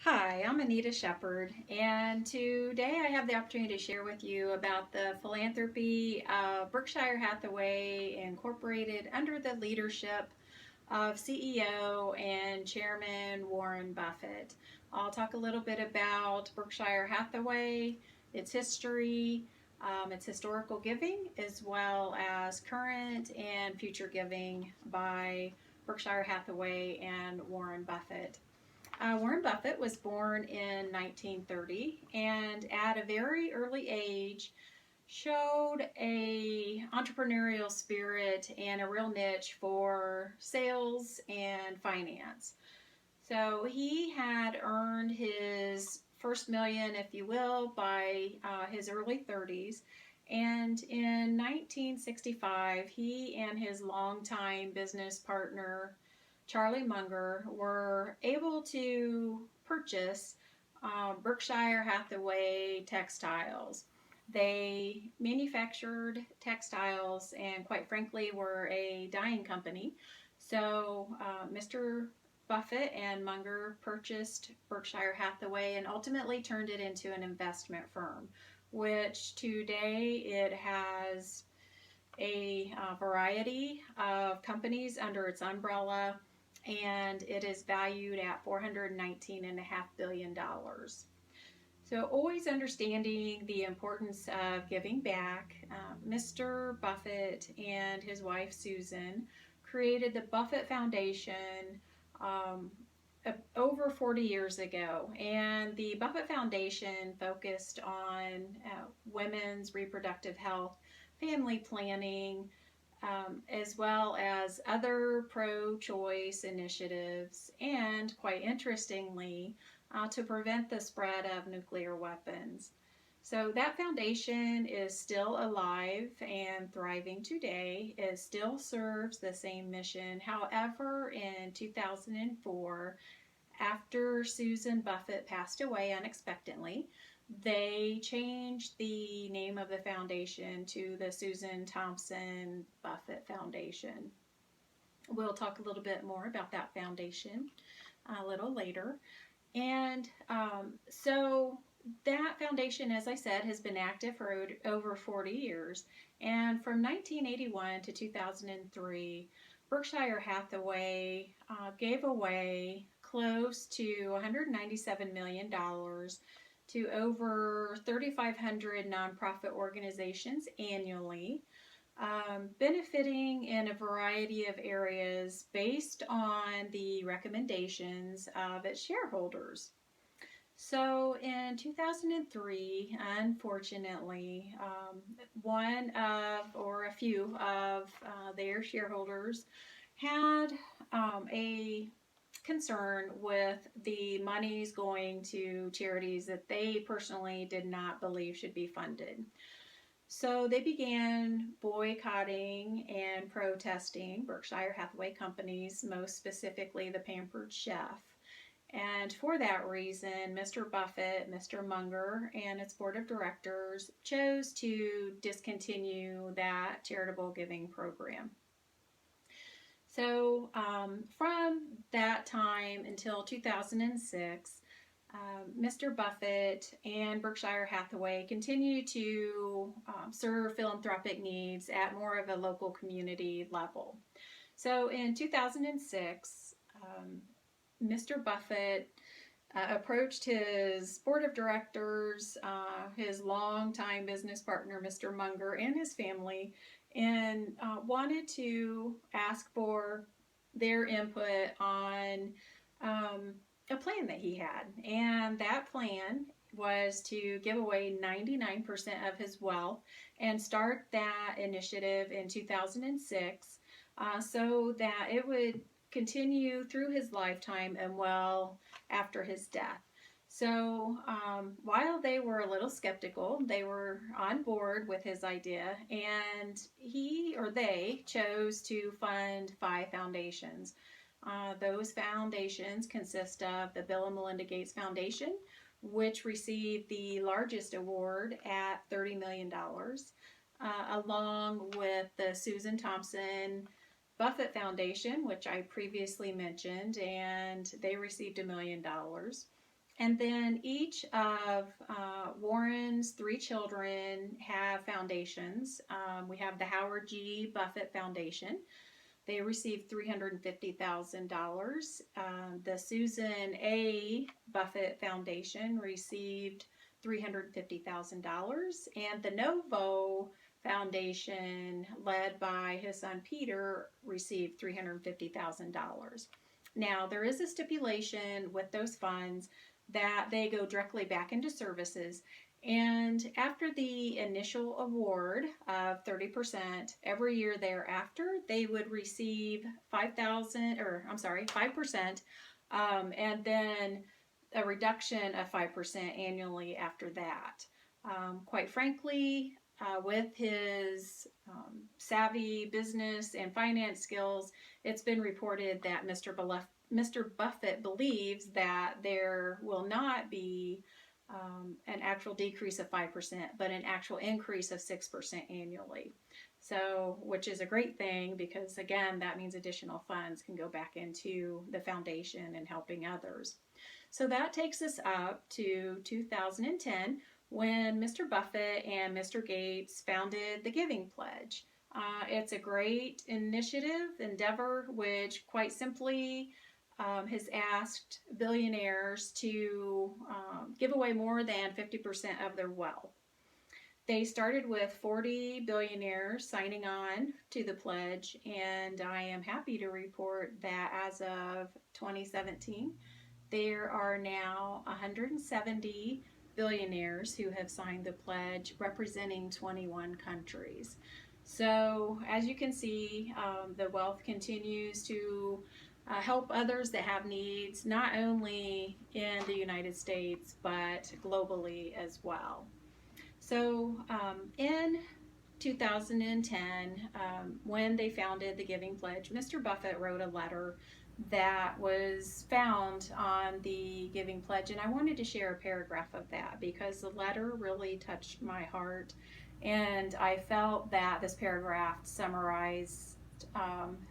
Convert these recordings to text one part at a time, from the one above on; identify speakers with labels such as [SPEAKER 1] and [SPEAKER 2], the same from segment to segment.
[SPEAKER 1] Hi, I'm Anita Shepard, and today I have the opportunity to share with you about the philanthropy of Berkshire Hathaway Incorporated under the leadership of CEO and Chairman Warren Buffett. I'll talk a little bit about Berkshire Hathaway, its history, its historical giving, as well as current and future giving by Berkshire Hathaway and Warren Buffett. Warren Buffett was born in 1930 and at a very early age showed a entrepreneurial spirit and a real niche for sales and finance. So he had earned his first million, if you will, by his early 30s. And in 1965, he and his longtime business partner, Charlie Munger, were able to purchase Berkshire Hathaway textiles. They manufactured textiles and, quite frankly, were a dyeing company. So, Mr. Buffett and Munger purchased Berkshire Hathaway and ultimately turned it into an investment firm, which today it has a variety of companies under its umbrella, and it is valued at $419.5 billion. So, always understanding the importance of giving back, Mr. Buffett and his wife Susan created the Buffett Foundation um, over 40 years ago. And the Buffett Foundation focused on women's reproductive health, family planning, as well as other pro choice initiatives, and quite interestingly, to prevent the spread of nuclear weapons. So that foundation is still alive and thriving today. It still serves the same mission. However, in 2004, after Susan Buffett passed away unexpectedly, they changed the name of the foundation to the Susan Thompson Buffett Foundation. We'll talk a little bit more about that foundation a little later. And so that foundation, as I said, has been active for over 40 years. And from 1981 to 2003, Berkshire Hathaway gave away close to $197 million to over 3,500 nonprofit organizations annually, benefiting in a variety of areas based on the recommendations of its shareholders. So in 2003, unfortunately, one of or a few of their shareholders had a concern with the monies going to charities that they personally did not believe should be funded. So they began boycotting and protesting Berkshire Hathaway companies, most specifically the Pampered Chef. And for that reason, Mr. Buffett, Mr. Munger, and its board of directors chose to discontinue that charitable giving program. So from that time until 2006, Mr. Buffett and Berkshire Hathaway continue to serve philanthropic needs at more of a local community level. So in 2006, Mr. Buffett approached his board of directors, his longtime business partner, Mr. Munger, and his family, and wanted to ask for their input on a plan that he had. And that plan was to give away 99% of his wealth and start that initiative in 2006, so that it would continue through his lifetime and well after his death. So while they were a little skeptical, they were on board with his idea, and he or they chose to fund 5 foundations. Those foundations consist of the Bill and Melinda Gates Foundation, which received the largest award at $30 million, along with the Susan Thompson Buffett Foundation, which I previously mentioned, and they received $1 million. And then each of Warren's three children have foundations. We have the Howard G. Buffett Foundation. They received $350,000. The Susan A. Buffett Foundation received $350,000. And the Novo Foundation, led by his son Peter, received $350,000. Now, there is a stipulation with those funds that they go directly back into services. And after the initial award of 30%, every year thereafter, they would receive 5%, and then a reduction of 5% annually after that. Quite frankly, with his savvy business and finance skills, it's been reported that Mr. Buffett believes that there will not be an actual decrease of 5%, but an actual increase of 6% annually. So, which is a great thing because, again, that means additional funds can go back into the foundation and helping others. So that takes us up to 2010 when Mr. Buffett and Mr. Gates founded the Giving Pledge. It's a great endeavor, which quite simply has asked billionaires to give away more than 50% of their wealth. They started with 40 billionaires signing on to the pledge, and I am happy to report that as of 2017, there are now 170 billionaires who have signed the pledge, representing 21 countries. So, as you can see, the wealth continues to help others that have needs, not only in the United States, but globally as well. So, in 2010, when they founded the Giving Pledge, Mr. Buffett wrote a letter that was found on the Giving Pledge, and I wanted to share a paragraph of that because the letter really touched my heart, and I felt that this paragraph summarized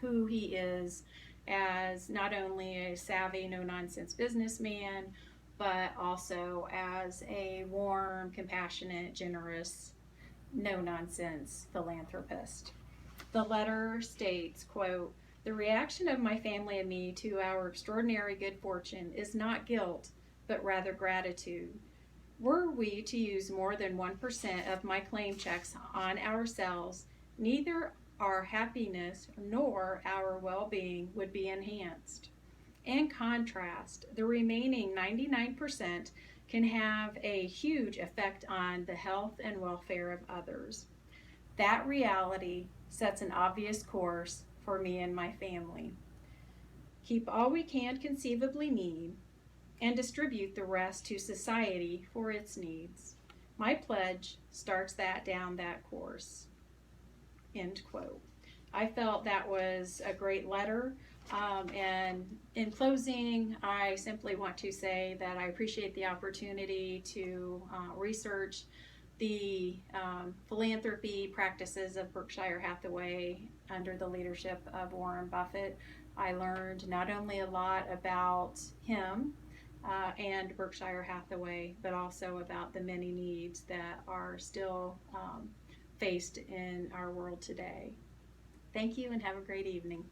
[SPEAKER 1] who he is as not only a savvy, no-nonsense businessman, but also as a warm, compassionate, generous, no-nonsense philanthropist. The letter states, quote, "The reaction of my family and me to our extraordinary good fortune is not guilt, but rather gratitude. Were we to use more than 1% of my claim checks on ourselves, neither our happiness nor our well-being would be enhanced. In contrast, the remaining 99% can have a huge effect on the health and welfare of others. That reality sets an obvious course for me and my family. Keep all we can conceivably need and distribute the rest to society for its needs. My pledge starts that down that course." End quote. I felt that was a great letter. And in closing, I simply want to say that I appreciate the opportunity to research the philanthropy practices of Berkshire Hathaway under the leadership of Warren Buffett. I learned not only a lot about him and Berkshire Hathaway, but also about the many needs that are still faced in our world today. Thank you and have a great evening.